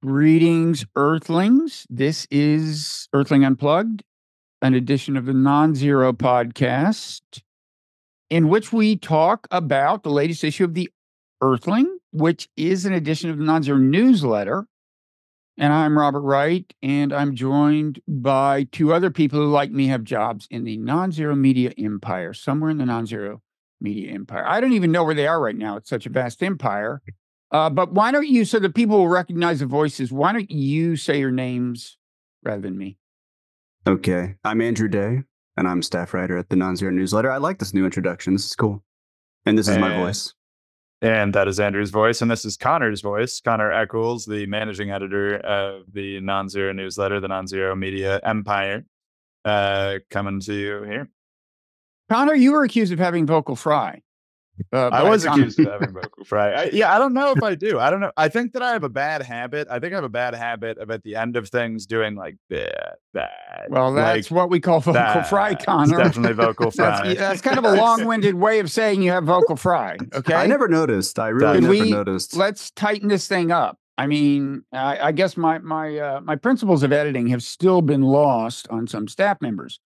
Greetings, Earthlings. This is Earthling Unplugged, an edition of the Nonzero podcast, in which we talk about the latest issue of the Earthling, which is an edition of the Nonzero Newsletter. And I'm Robert Wright, and I'm joined by two other people who, like me, have jobs in the Nonzero media empire, somewhere in the Nonzero media empire. I don't even know where they are right now. It's such a vast empire. But why don't you, so that people will recognize the voices, why don't you say your names rather than me? Okay, I'm Andrew Day, and I'm staff writer at the Nonzero Newsletter. I like this new introduction. This is cool. And this is my voice. And that is Andrew's voice. And this is Connor's voice. Connor Echols, the managing editor of the Nonzero Newsletter, the Nonzero media empire, coming to you here. Connor, you were accused of having vocal fry. I was accused of having vocal fry. I don't know if I do. I don't know. I think that I have a bad habit. I think I have a bad habit of at the end of things doing like that. Well, that's like, what we call vocal fry, Connor. It's definitely vocal fry. That's kind of a long-winded way of saying you have vocal fry. Okay, I never noticed. I really never noticed. Let's tighten this thing up. I mean, I guess my principles of editing have still been lost on some staff members.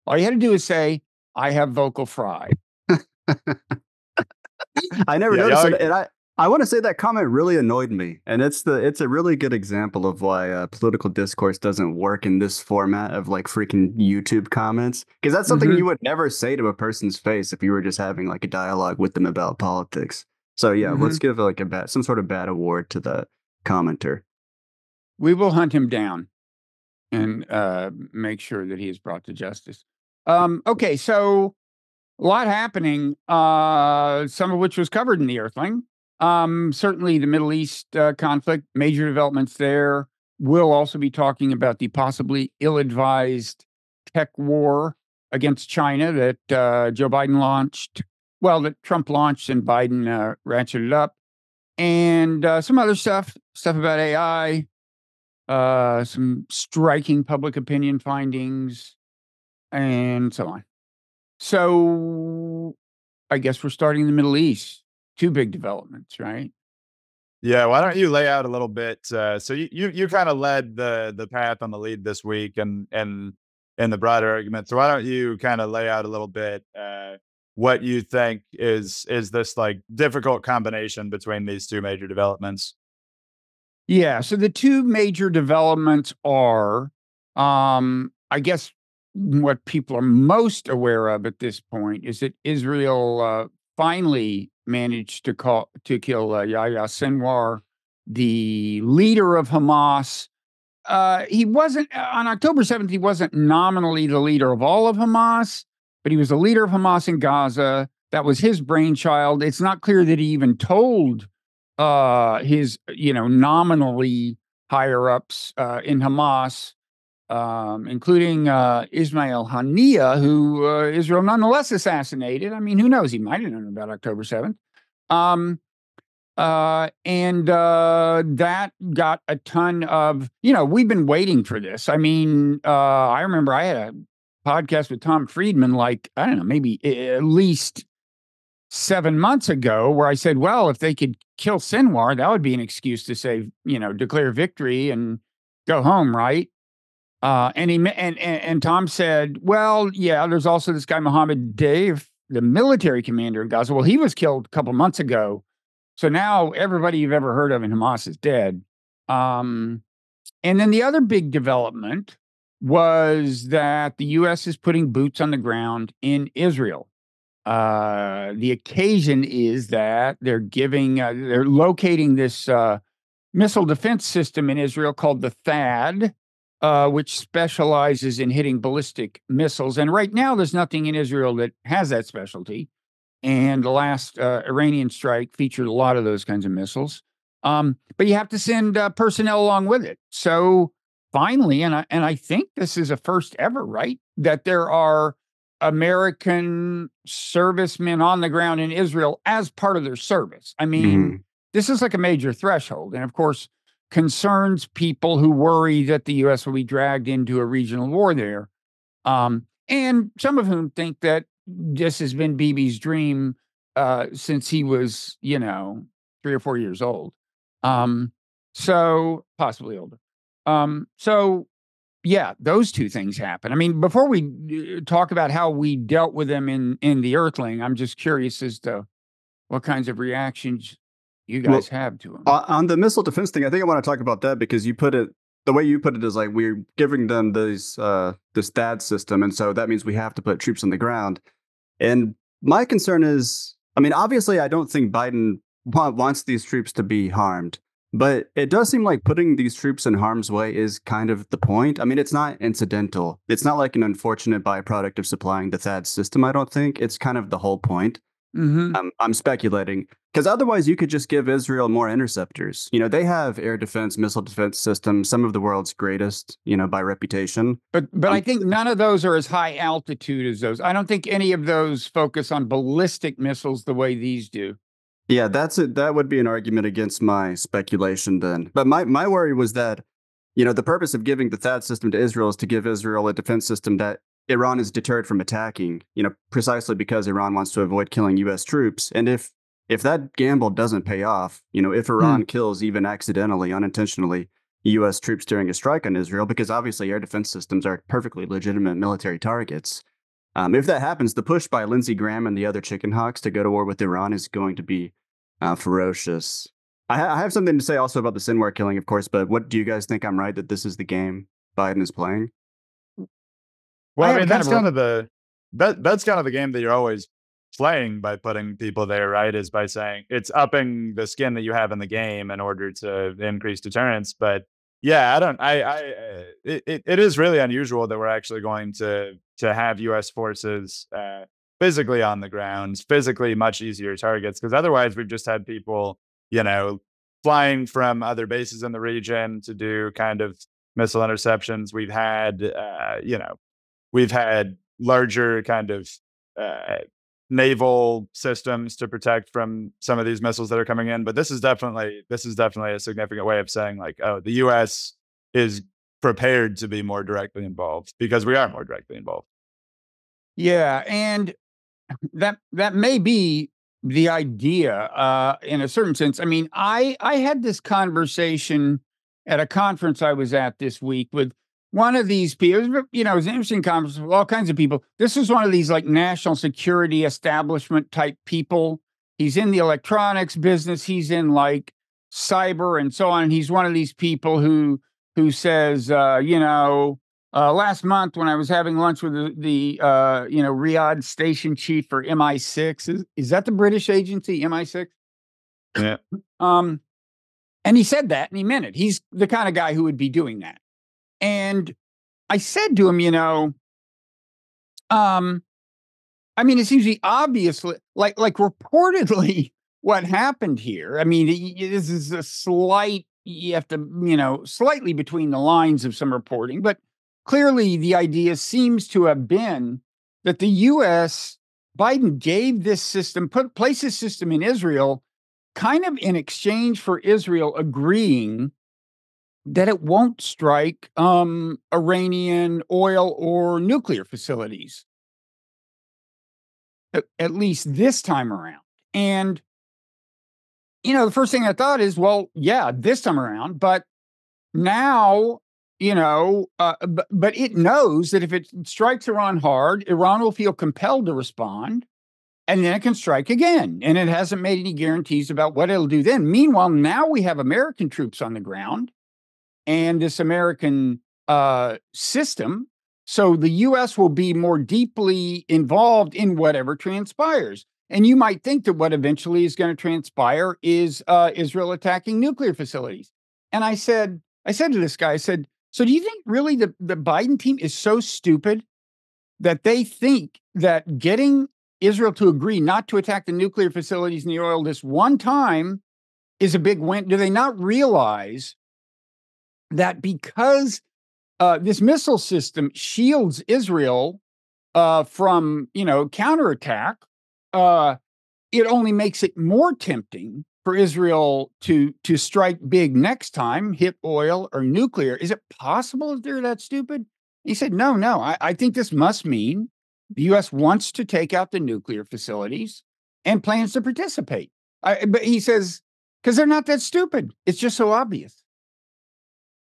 All you had to do is say, "I have vocal fry." I never noticed it, and I want to say that comment really annoyed me, and it's a really good example of why political discourse doesn't work in this format of like freaking YouTube comments, because that's something you would never say to a person's face if you were just having like a dialogue with them about politics. So yeah, let's give like some sort of bad award to the commenter. We will hunt him down and make sure that he is brought to justice. Okay, so. A lot happening, some of which was covered in the Earthling. Certainly the Middle East conflict, major developments there. We'll also be talking about the possibly ill-advised tech war against China that Joe Biden launched. Well, that Trump launched and Biden ratcheted up. And some other stuff about AI, some striking public opinion findings, and so on. So I guess we're starting in the Middle East. Two big developments, right? Yeah, why don't you lay out a little bit? So you kind of led the path on the lead this week and in the broader argument. So why don't you kind of lay out a little bit what you think is this like difficult combination between these two major developments? Yeah, so the two major developments are, I guess, what people are most aware of at this point is that Israel finally managed to kill Yahya Sinwar, the leader of Hamas. He wasn't on October 7th. He wasn't nominally the leader of all of Hamas, but he was the leader of Hamas in Gaza. That was his brainchild. It's not clear that he even told his nominally higher ups in Hamas. Including Ismail Haniyeh, who Israel nonetheless assassinated. I mean, who knows? He might have known about October 7th. And that got a ton of, we've been waiting for this. I mean, I remember I had a podcast with Tom Friedman, like, I don't know, maybe at least 7 months ago, where I said, well, if they could kill Sinwar, that would be an excuse to say, declare victory and go home, right? And Tom said, well, yeah, there's also this guy, Mohammed Deif, the military commander in Gaza. Well, he was killed a couple months ago. So now everybody you've ever heard of in Hamas is dead. And then the other big development was that the U.S. is putting boots on the ground in Israel. The occasion is that they're locating this missile defense system in Israel called the THAAD, which specializes in hitting ballistic missiles. And right now, there's nothing in Israel that has that specialty. And the last Iranian strike featured a lot of those kinds of missiles. But you have to send personnel along with it. So finally, and I think this is a first ever, right, that there are American servicemen on the ground in Israel as part of their service. I mean, this is like a major threshold. And of course, concerns people who worry that the U.S. will be dragged into a regional war there. And some of whom think that this has been Bibi's dream since he was, 3 or 4 years old. So possibly older. So yeah, those two things happen. I mean, before we talk about how we dealt with them in the Earthling, I'm just curious as to what kinds of reactions you guys have to them. On the missile defense thing, I think I want to talk about that because the way you put it is like we're giving them this THAAD system, and so that means we have to put troops on the ground. And my concern is, I mean, obviously, I don't think Biden wants these troops to be harmed, but it does seem like putting these troops in harm's way is kind of the point. I mean, it's not incidental. It's not like an unfortunate byproduct of supplying the THAAD system, I don't think. It's kind of the whole point. I'm speculating because otherwise you could just give Israel more interceptors. You know, they have air defense, missile defense systems, some of the world's greatest, you know, by reputation. But I think none of those are as high altitude as those. I don't think any of those focus on ballistic missiles the way these do. Yeah, that's it. That would be an argument against my speculation then. But my worry was that, you know, the purpose of giving the THAAD system to Israel is to give Israel a defense system that Iran is deterred from attacking, you know, precisely because Iran wants to avoid killing U.S. troops. And if that gamble doesn't pay off, you know, if Iran kills even accidentally, unintentionally, U.S. troops during a strike on Israel, because obviously air defense systems are perfectly legitimate military targets. If that happens, the push by Lindsey Graham and the other chicken hawks to go to war with Iran is going to be ferocious. I have something to say also about the Sinwar killing, of course, but what do you guys think? I'm right that this is the game Biden is playing? Well, I mean, that's kind of the game that you're always playing by putting people there, right? Is by saying it's upping the skin that you have in the game in order to increase deterrence. But yeah, it is really unusual that we're actually going to have U.S. forces physically on the ground, physically much easier targets, because otherwise we've just had people, you know, flying from other bases in the region to do kind of missile interceptions. We've had, we've had larger kind of naval systems to protect from some of these missiles that are coming in. But this is definitely a significant way of saying, like, oh, the U.S. is prepared to be more directly involved because we are more directly involved. Yeah, and that may be the idea in a certain sense. I mean, I had this conversation at a conference I was at this week with one of these people. You know, it was an interesting conference with all kinds of people. This was one of these like national security establishment type people. He's in the electronics business. He's in like cyber and so on. And he's one of these people who says, last month when I was having lunch with the Riyadh station chief for MI6, is that the British agency, MI6? Yeah. And he said that and he meant it. He's the kind of guy who would be doing that. And I said to him, I mean, it seems to be obviously like reportedly what happened here. I mean, this is a slight, you have to, slightly between the lines of some reporting, but clearly the idea seems to have been that the U.S., Biden gave this system, placed this system in Israel, kind of in exchange for Israel agreeing that it won't strike Iranian oil or nuclear facilities, at least this time around. And, the first thing I thought is, well, yeah, this time around, but now, but it knows that if it strikes Iran hard, Iran will feel compelled to respond, and then it can strike again. And it hasn't made any guarantees about what it'll do then. Meanwhile, now we have American troops on the ground and this American system. So the U.S. will be more deeply involved in whatever transpires. And you might think that what eventually is going to transpire is Israel attacking nuclear facilities. And I said to this guy, I said, so do you think really the Biden team is so stupid that they think that getting Israel to agree not to attack the nuclear facilities in the oil this one time is a big win? Do they not realize that because this missile system shields Israel from, counterattack, it only makes it more tempting for Israel to strike big next time, hit oil or nuclear? Is it possible that they're that stupid? He said, no. I think this must mean the U.S. wants to take out the nuclear facilities and plans to participate. But he says, because they're not that stupid. It's just so obvious.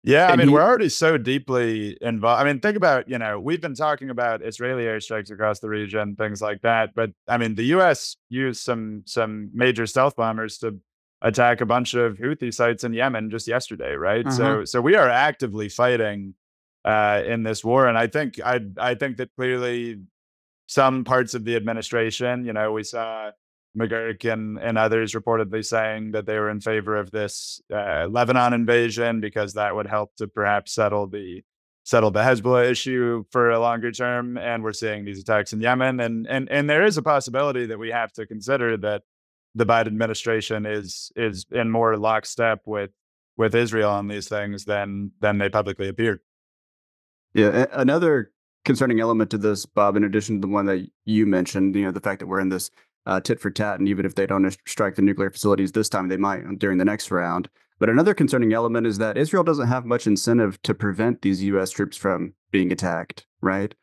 Yeah, I And mean, he- we're already so deeply involved. I mean, think about, we've been talking about Israeli airstrikes across the region, things like that. But I mean, the U.S. used some major stealth bombers to attack a bunch of Houthi sites in Yemen just yesterday, right? Uh-huh. So we are actively fighting in this war, and I think that clearly some parts of the administration, we saw McGurk and others reportedly saying that they were in favor of this Lebanon invasion because that would help to perhaps settle the Hezbollah issue for a longer term. And we're seeing these attacks in Yemen, and there is a possibility that we have to consider that the Biden administration is in more lockstep with Israel on these things than they publicly appear. Yeah, another concerning element to this, Bob, in addition to the one that you mentioned, the fact that we're in this tit for tat, and even if they don't strike the nuclear facilities this time, they might during the next round. But another concerning element is that Israel doesn't have much incentive to prevent these U.S. troops from being attacked, right?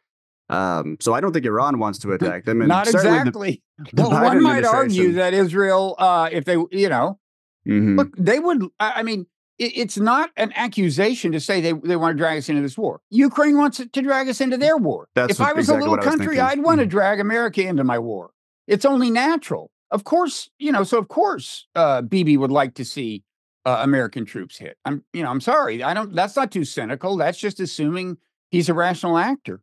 So I don't think Iran wants to attack them. And Not exactly. Well, one might argue that Israel, if they, look, they would, I mean, it's not an accusation to say they want to drag us into this war. Ukraine wants to drag us into their war. If I was a little country, I'd want to drag America into my war. It's only natural. Of course, of course, Bibi would like to see American troops hit. I'm sorry. That's not too cynical. That's just assuming he's a rational actor.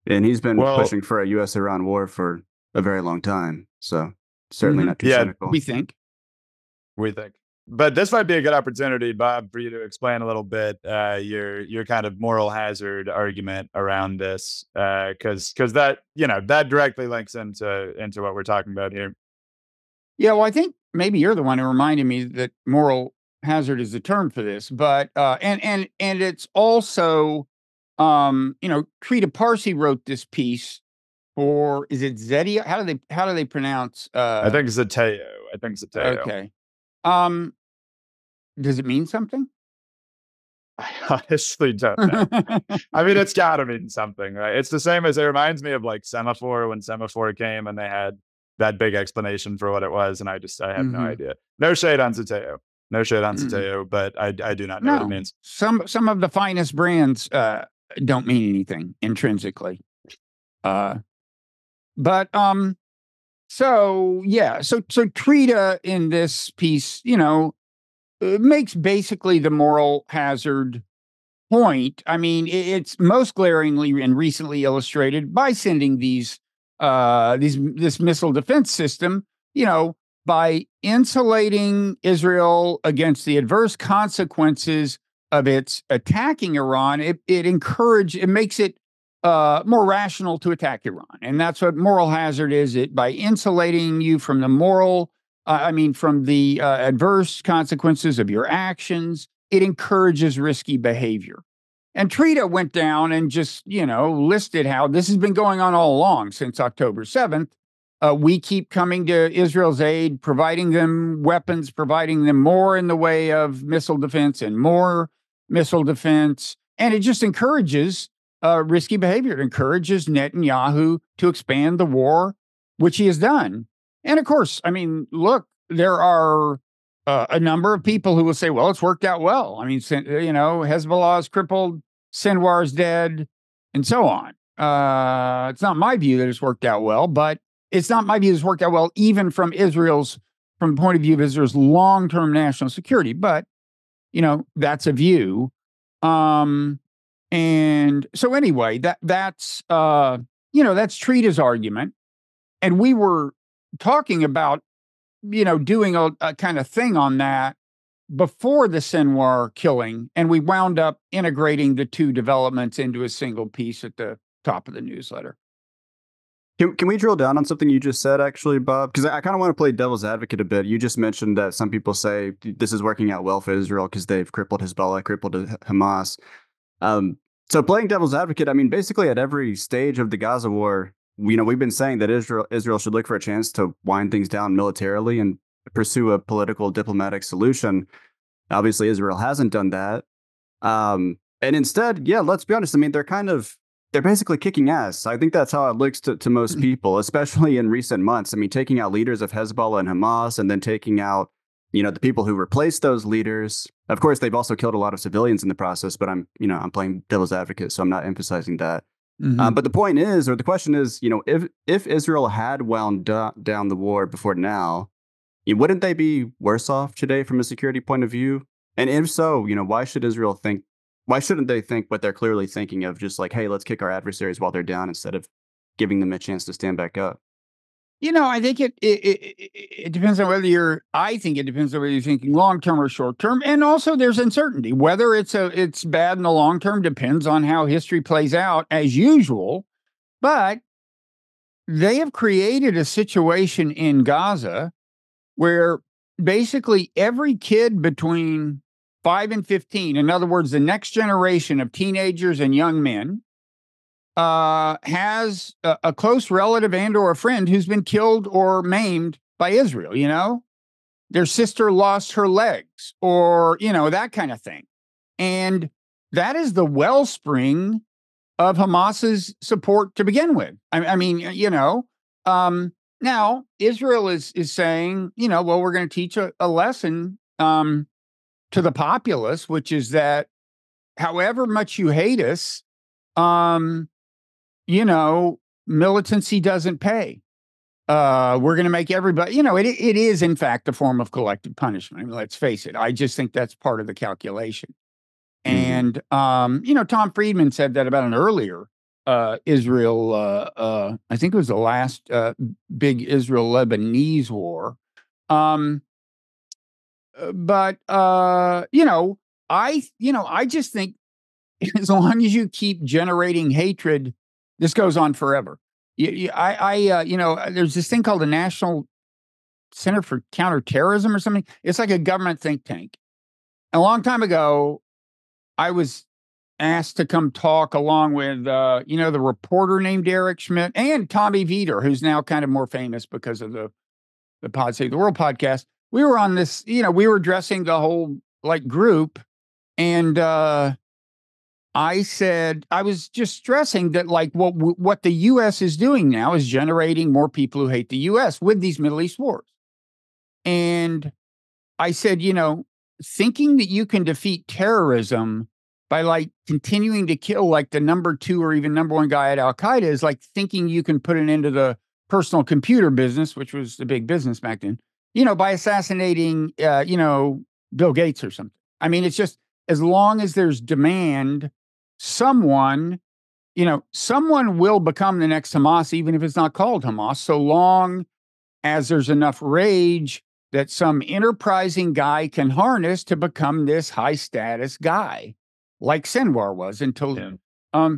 And he's been pushing for a U.S.-Iran war for a very long time. So certainly not too cynical. We think. But this might be a good opportunity, Bob, for you to explain a little bit your kind of moral hazard argument around this, because that that directly links into what we're talking about here. Yeah, well, I think maybe you're the one who reminded me that moral hazard is the term for this, but and it's also Trita Parsi wrote this piece for, is it Zedia? How do they pronounce? I think Zeteo. Okay. Does it mean something? I honestly don't know. I mean, it's got to mean something, right? It's the same as, it reminds me of like Semaphore, when Semaphore came and they had that big explanation for what it was, and I have no idea. No shade on Zeteo. But I do not know what it means. Some of the finest brands don't mean anything intrinsically. So Trita in this piece, makes basically the moral hazard point. I mean, it's most glaringly and recently illustrated by sending this missile defense system, by insulating Israel against the adverse consequences of its attacking Iran. It makes it more rational to attack Iran. And that's what moral hazard is. By insulating you from the from the adverse consequences of your actions, it encourages risky behavior. And Trita went down and just, listed how this has been going on all along since October 7th. We keep coming to Israel's aid, providing them weapons, providing them more in the way of missile defense and more missile defense. And it just encourages risky behavior. It encourages Netanyahu to expand the war, which he has done. And of course, I mean, look, there are a number of people who will say, well, it's worked out well. I mean, Hezbollah is crippled, Sinwar is dead, and so on. It's not my view that it's worked out well, but it's not my view that it's worked out well even from the point of view of Israel's long-term national security. But, that's a view. And so anyway, that's Trita's argument. And we were talking about, doing a kind of thing on that before the Sinwar killing, and we wound up integrating the two developments into a single piece at the top of the newsletter. Can we drill down on something you just said, actually, Bob? Because I kind of want to play devil's advocate a bit. You just mentioned that some people say this is working out well for Israel because they've crippled Hezbollah, crippled Hamas. So playing devil's advocate, I mean, basically at every stage of the Gaza war, we've been saying that Israel should look for a chance to wind things down militarily and pursue a political diplomatic solution. Obviously, Israel hasn't done that. And instead, let's be honest. I mean, they're basically kicking ass. I think that's how it looks to most people, especially in recent months. I mean, taking out leaders of Hezbollah and Hamas, and then taking out, the people who replaced those leaders, of course, they've also killed a lot of civilians in the process, but I'm playing devil's advocate, so I'm not emphasizing that. But the point is, or the question is, if Israel had wound down the war before now, wouldn't they be worse off today from a security point of view? And if so, why shouldn't they think what they're clearly thinking of, just like, hey, let's kick our adversaries while they're down instead of giving them a chance to stand back up? I think it depends on whether I think it depends on whether you're thinking long term or short term, and also there's uncertainty. Whether it's bad in the long term depends on how history plays out, as usual. But they have created a situation in Gaza where basically every kid between 5 and 15, in other words, the next generation of teenagers and young men, has a close relative and or a friend who's been killed or maimed by Israel. Their sister lost her legs, or, that kind of thing. And that is the wellspring of Hamas's support to begin with. Now Israel is saying, well, we're going to teach a lesson to the populace, which is that however much you hate us, militancy doesn't pay. We're going to make everybody, it is in fact a form of collective punishment. I mean, let's face it. I just think that's part of the calculation. And, Tom Friedman said that about an earlier Israel, I think it was the last big Israel-Lebanese war. I just think as long as you keep generating hatred, this goes on forever. There's this thing called the National Center for Counterterrorism or something. It's like a government think tank. A long time ago, I was asked to come talk along with, the reporter named Eric Schmidt and Tommy Vietor, who's now kind of more famous because of the Pod Save the World podcast. We were on this, we were addressing the whole group, and I said, I was just stressing that what the U.S. is doing now is generating more people who hate the U.S. with these Middle East wars. And I said, thinking that you can defeat terrorism by continuing to kill the number 2 or even number 1 guy at Al-Qaeda is like thinking you can put an end to the personal computer business, which was the big business back then, by assassinating, Bill Gates or something. I mean, it's just, as long as there's demand, someone will become the next Hamas, even if it's not called Hamas, so long as there's enough rage that some enterprising guy can harness to become this high status guy, like Sinwar was until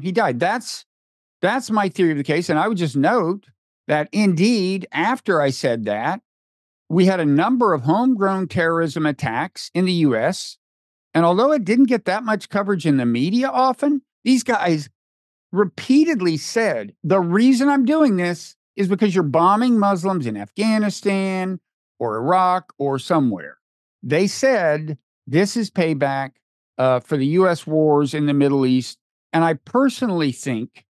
he died. That's my theory of the case. And I would just note that indeed, after I said that, we had a number of homegrown terrorism attacks in the U.S., and although it didn't get that much coverage in the media often, these guys repeatedly said, the reason I'm doing this is because you're bombing Muslims in Afghanistan or Iraq or somewhere. They said this is payback for the U.S. wars in the Middle East. And I personally think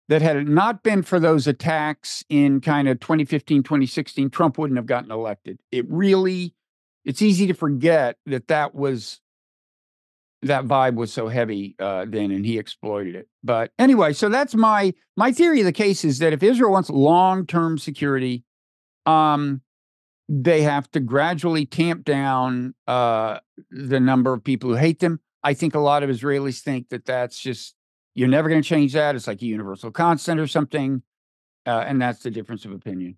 that had it not been for those attacks in kind of 2015, 2016, Trump wouldn't have gotten elected. It's easy to forget that vibe was so heavy then, and he exploited it. But anyway, so that's my theory of the case is that if Israel wants long-term security, they have to gradually tamp down the number of people who hate them. I think a lot of Israelis think that that's just, you're never going to change that. It's like a universal constant or something. And that's the difference of opinion.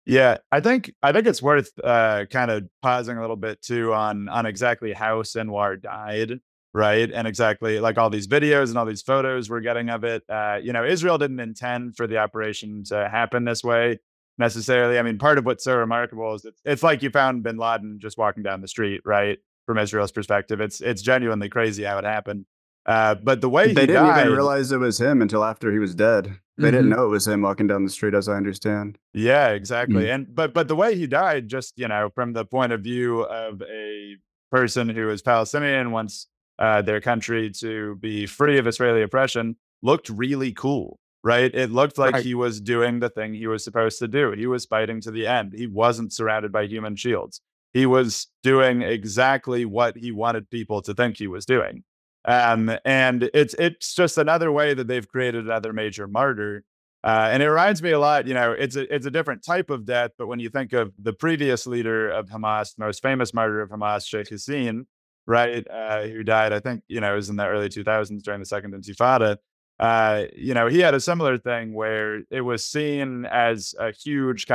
Yeah, I think it's worth kind of pausing a little bit too on exactly how Sinwar died, right? And exactly all these videos and all these photos we're getting of it. Israel didn't intend for the operation to happen this way necessarily. I mean, part of what's so remarkable is it's like you found bin Laden just walking down the street, right? From Israel's perspective, it's genuinely crazy how it happened. But the way they didn't even realize it was him until after he was dead. They didn't know it was him walking down the street, as I understand. Yeah, exactly. And but the way he died, just from the point of view of a person who is Palestinian, wants their country to be free of Israeli oppression, looked really cool, right? It looked like he was doing the thing he was supposed to do. He was fighting to the end. He wasn't surrounded by human shields. he was doing exactly what he wanted people to think he was doing. And it's just another way that they've created another major martyr. And it reminds me a lot, it's a different type of death, but when you think of the previous leader of Hamas, most famous martyr of Hamas, Sheikh Hassin, right, who died, I think, it was in the early 2000s during the Second Intifada. He had a similar thing where it was seen as a huge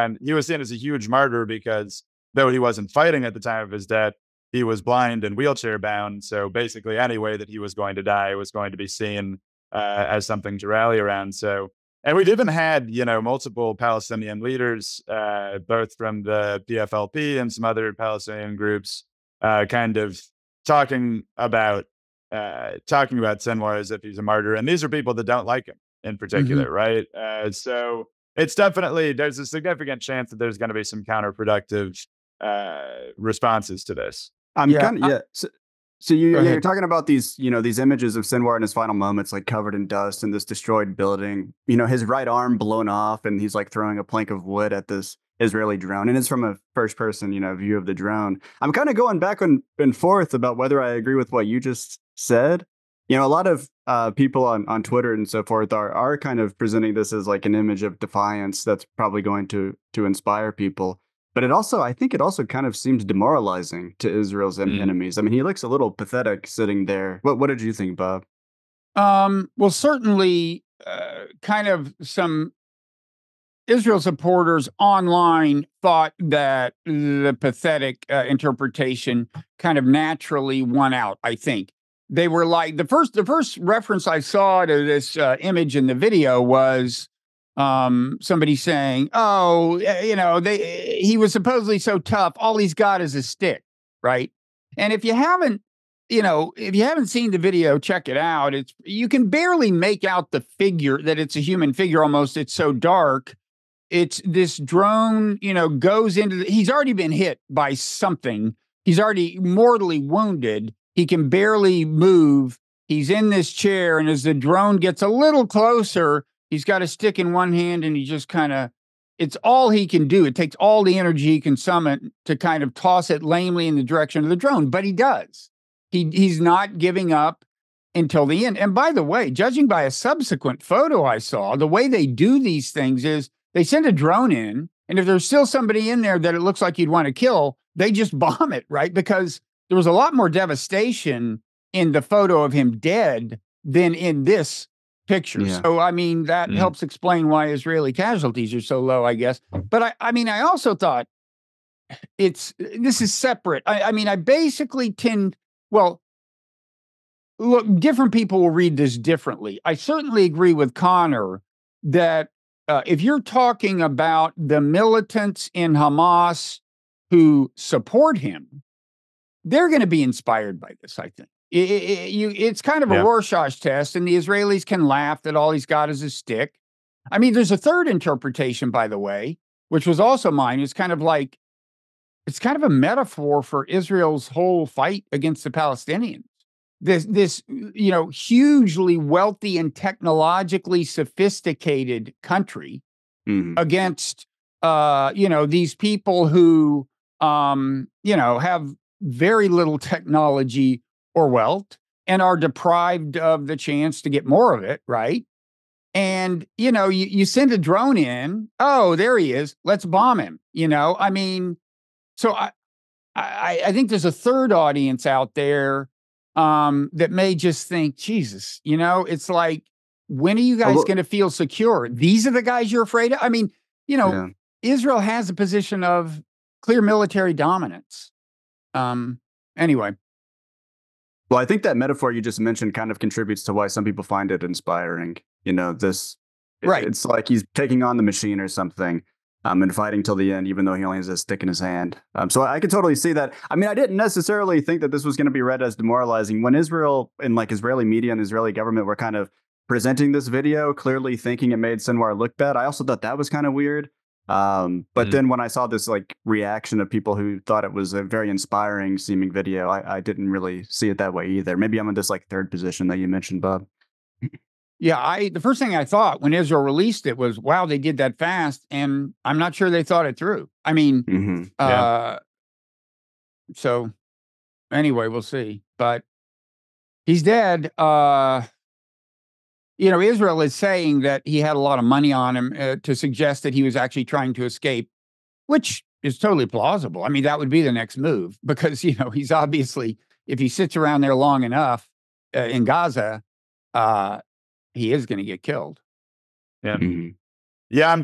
martyr because though he wasn't fighting at the time of his death, he was blind and wheelchair bound. So basically, any way that he was going to die was going to be seen as something to rally around. So, and we've even had, multiple Palestinian leaders, both from the PFLP and some other Palestinian groups, kind of talking about Sinwar as if he's a martyr. And these are people that don't like him in particular, right? So it's definitely, there's a significant chance that there's going to be some counterproductive responses to this. So you're talking about these, these images of Sinwar in his final moments, like covered in dust in this destroyed building, his right arm blown off, and he's like throwing a plank of wood at this Israeli drone. And it's from a first person, view of the drone. I'm kind of going back and forth about whether I agree with what you just said. A lot of people on Twitter and so forth are kind of presenting this as like an image of defiance that's probably going to inspire people. But I think it also kind of seems demoralizing to Israel's enemies. I mean, he looks a little pathetic sitting there. What did you think, Bob? Well, certainly kind of some Israel supporters online thought that the pathetic interpretation kind of naturally won out, I think. They were like, the first reference I saw to this image in the video was somebody saying, "Oh, he was supposedly so tough. All he's got is a stick," right? And if you haven't seen the video, check it out. You can barely make out the figure, that it's a human figure almost. It's so dark. It's this drone, goes into he's already been hit by something. He's already mortally wounded. He can barely move. He's in this chair, and as the drone gets a little closer, he's got a stick in one hand, and he just it's all he can do. It takes all the energy he can summon to kind of toss it lamely in the direction of the drone, but he does. He's not giving up until the end. And by the way, judging by a subsequent photo I saw, the way they do these things is they send a drone in, and if there's still somebody in there that it looks like you'd want to kill, they just bomb it, right? Because there was a lot more devastation in the photo of him dead than in this picture. Yeah. So, I mean, that helps explain why Israeli casualties are so low, I guess. But I also thought this is separate. I basically look, different people will read this differently. I certainly agree with Connor that if you're talking about the militants in Hamas who support him, they're going to be inspired by this, I think. It's kind of a Rorschach test, and the Israelis can laugh that all he's got is a stick. I mean, there's a third interpretation, by the way, which was also mine. It's kind of a metaphor for Israel's whole fight against the Palestinians. This hugely wealthy and technologically sophisticated country against, these people who, have very little technology or wealth and are deprived of the chance to get more of it, right? And, you send a drone in, oh, there he is, let's bomb him, So I think there's a third audience out there that may just think, Jesus, it's like, when are you guys going to feel secure? These are the guys you're afraid of? I mean, Israel has a position of clear military dominance. Anyway. Well, I think that metaphor you just mentioned kind of contributes to why some people find it inspiring. Right. It's like he's taking on the machine or something, and fighting till the end, even though he only has a stick in his hand. So I could totally see that. I mean, I didn't necessarily think that this was going to be read as demoralizing when Israel and Israeli media and Israeli government were kind of presenting this video, clearly thinking it made Sinwar look bad. I also thought that was kind of weird. But then when I saw this reaction of people who thought it was a very inspiring seeming video, I didn't really see it that way either. Maybe I'm in this third position that you mentioned, Bob. Yeah, the first thing I thought when Israel released it was, wow, they did that fast. And I'm not sure they thought it through. I mean, So anyway, we'll see. But he's dead. Israel is saying that he had a lot of money on him to suggest that he was actually trying to escape, which is totally plausible. I mean, that would be the next move because, he's obviously, if he sits around there long enough in Gaza, he is going to get killed. Yeah. Mm-hmm. Yeah,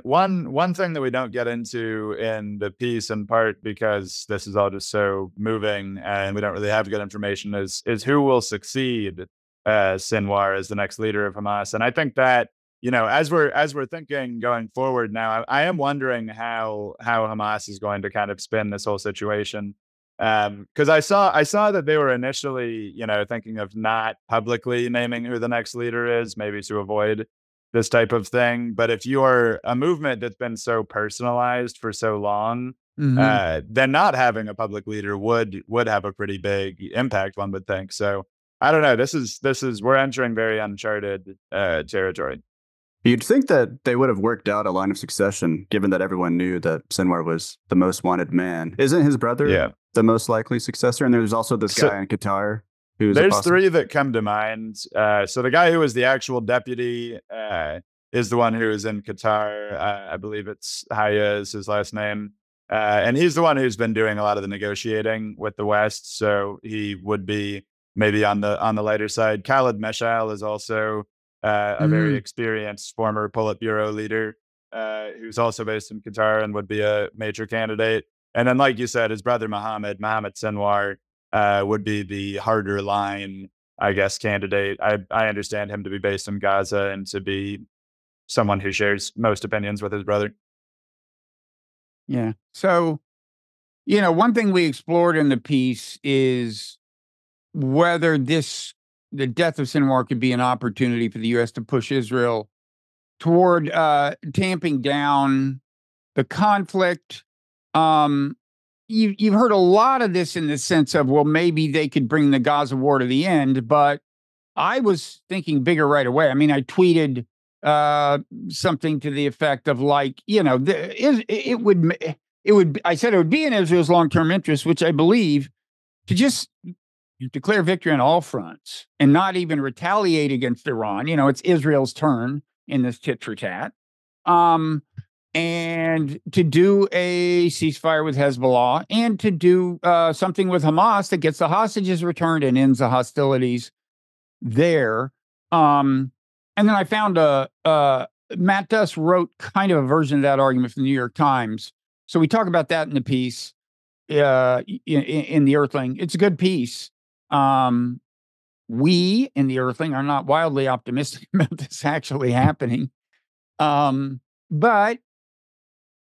one thing that we don't get into in the piece, in part because this is all just so moving and we don't really have good information, is who will succeed Sinwar as the next leader of Hamas. And I think that, as we're thinking going forward now, I am wondering how Hamas is going to kind of spin this whole situation. Because I saw that they were initially, thinking of not publicly naming who the next leader is, maybe to avoid this type of thing. But if you're a movement that's been so personalized for so long, then not having a public leader would have a pretty big impact, one would think. So I don't know. This is we're entering very uncharted territory. You'd think that they would have worked out a line of succession, given that everyone knew that Sinwar was the most wanted man. Isn't his brother the most likely successor? And there's also this guy in Qatar. There's three that come to mind. So the guy who was the actual deputy is the one who is in Qatar. I believe it's Haya is his last name. And he's the one who's been doing a lot of the negotiating with the West. So he would be maybe on the lighter side. Khaled Meshal is also a very experienced former Politburo leader who's also based in Qatar and would be a major candidate. And then, like you said, his brother Mohammed Sinwar, would be the harder line, I guess, candidate. I understand him to be based in Gaza and to be someone who shares most opinions with his brother. Yeah. So, one thing we explored in the piece is whether the death of Sinwar could be an opportunity for the U.S. to push Israel toward tamping down the conflict. You've heard a lot of this in the sense of, well, maybe they could bring the Gaza war to the end, but I was thinking bigger right away. I mean, I tweeted something to the effect of like, it would, I said it would be in Israel's long-term interest, which I believe, to just declare victory on all fronts and not even retaliate against Iran. It's Israel's turn in this tit for tat. And to do a ceasefire with Hezbollah and to do something with Hamas that gets the hostages returned and ends the hostilities there. And then I found Matt Duss wrote kind of a version of that argument from the New York Times. So we talk about that in the piece in the Earthling. It's a good piece. We in the Earthling are not wildly optimistic about this actually happening. But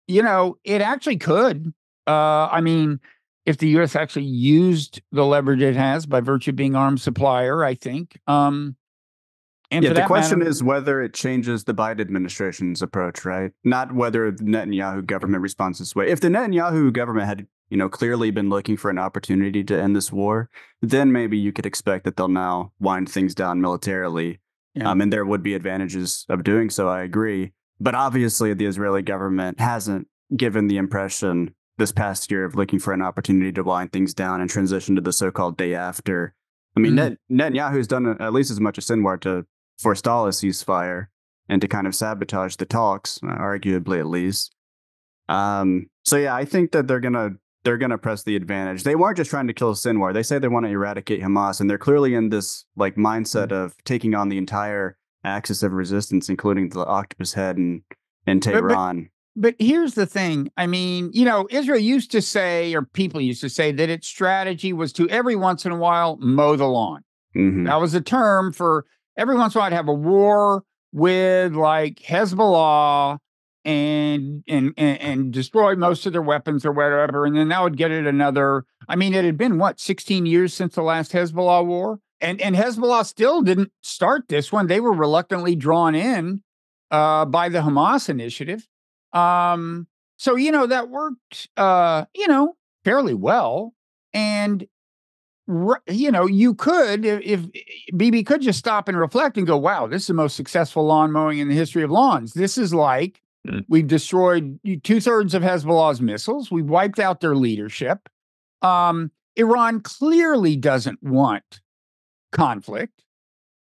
it actually could. If the U.S. actually used the leverage it has by virtue of being arms supplier, I think. The question is whether it changes the Biden administration's approach, right? Not whether the Netanyahu government responds this way. If the Netanyahu government had, clearly been looking for an opportunity to end this war, then maybe you could expect that they'll now wind things down militarily. Yeah. And there would be advantages of doing so, I agree. But obviously, the Israeli government hasn't given the impression this past year of looking for an opportunity to wind things down and transition to the so-called day after. I mean, Netanyahu's done at least as much as Sinwar to forestall a ceasefire and to kind of sabotage the talks, arguably at least. I think that they're gonna press the advantage. They weren't just trying to kill Sinwar. They say they want to eradicate Hamas, and they're clearly in this mindset of taking on the entire axis of resistance, including the octopus head and Tehran. But here's the thing. I mean, Israel used to say, or people used to say, that its strategy was to every once in a while mow the lawn. Mm-hmm. That was a term for every once in a while I'd have a war with Hezbollah and destroy most of their weapons or whatever, and then that would get it another. I mean, it had been 16 years since the last Hezbollah war. And Hezbollah still didn't start this one. They were reluctantly drawn in by the Hamas initiative. So, that worked, fairly well. And, you could, if Bibi could just stop and reflect and go, wow, this is the most successful lawn mowing in the history of lawns. This is we've destroyed 2/3 of Hezbollah's missiles. We've wiped out their leadership. Iran clearly doesn't want conflict.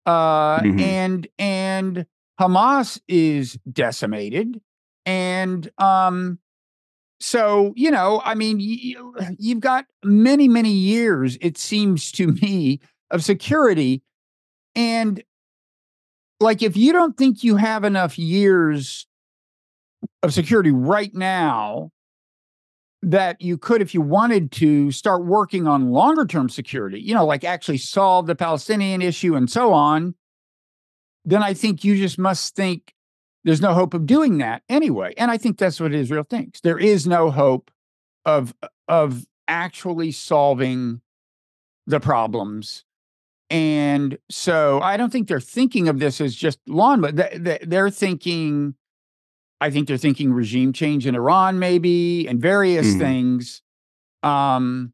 And Hamas is decimated. And so, I mean, you've got many, many years, it seems to me, of security. And like, if you don't think you have enough years of security right now that you could, if you wanted to, start working on longer term security, like actually solve the Palestinian issue and so on, then I think you just must think there's no hope of doing that anyway. And I think that's what Israel thinks. There is no hope of actually solving the problems. And so I don't think they're thinking of this as just lawn, but they're thinking, I think they're thinking regime change in Iran, maybe, and various things. But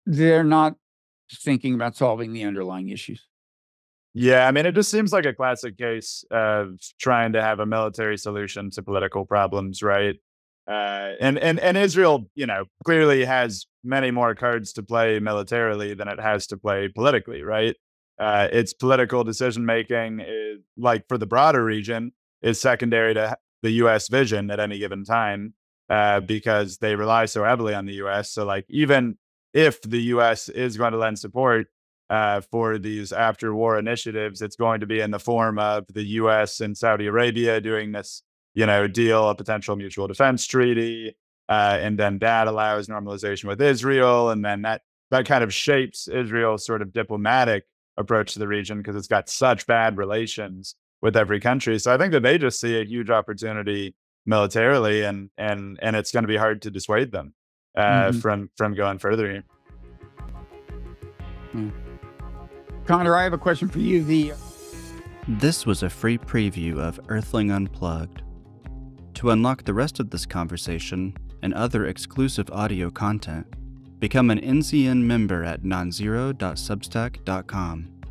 they're not thinking about solving the underlying issues. Yeah, I mean, it just seems like a classic case of trying to have a military solution to political problems, right? And Israel, clearly has many more cards to play militarily than it has to play politically, right? Its political decision making, like for the broader region, is secondary to the U.S. vision at any given time, because they rely so heavily on the U.S. So, like, even if the U.S. is going to lend support for these after-war initiatives, it's going to be in the form of the U.S. and Saudi Arabia doing this, deal, a potential mutual defense treaty, and then that allows normalization with Israel, and then that kind of shapes Israel's sort of diplomatic approach to the region because it's got such bad relations with every country. So I think that they just see a huge opportunity militarily, and it's going to be hard to dissuade them from going further here. Connor, I have a question for you. This was a free preview of Earthling Unplugged. To unlock the rest of this conversation and other exclusive audio content, become an NZN member at nonzero.substack.com.